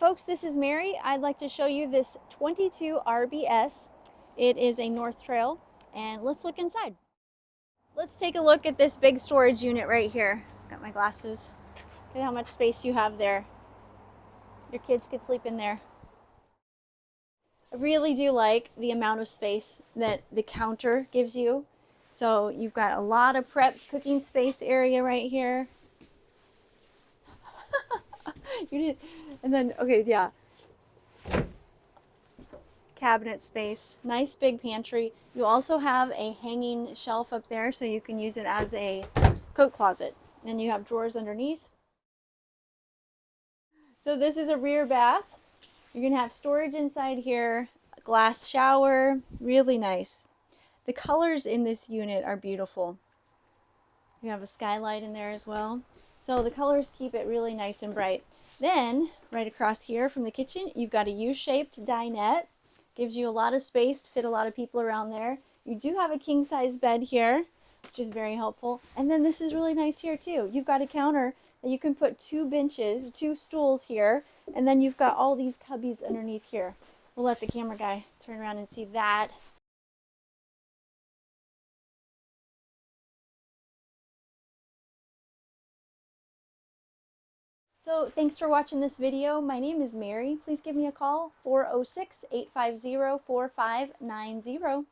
folks, this is Mary. I'd like to show you this 22 RBS. It is a North Trail, and let's look inside. Let's take a look at this big storage unit right here. Got my glasses. Look at how much space you have there. Your kids could sleep in there. I really do like the amount of space that the counter gives you. So you've got a lot of prep cooking space area right here. And then, okay, yeah. Cabinet space, nice big pantry. You also have a hanging shelf up there so you can use it as a coat closet. Then you have drawers underneath. So this is a rear bath. You're gonna have storage inside here, a glass shower, really nice. The colors in this unit are beautiful. You have a skylight in there as well. So the colors keep it really nice and bright. Then, right across here from the kitchen, you've got a U-shaped dinette. Gives you a lot of space to fit a lot of people around there. You do have a king-size bed here, which is very helpful. And then this is really nice here too. You've got a counter that you can put two stools here, and then you've got all these cubbies underneath here. We'll let the camera guy turn around and see that. So thanks for watching this video. My name is Mary. Please give me a call, 406-850-4590.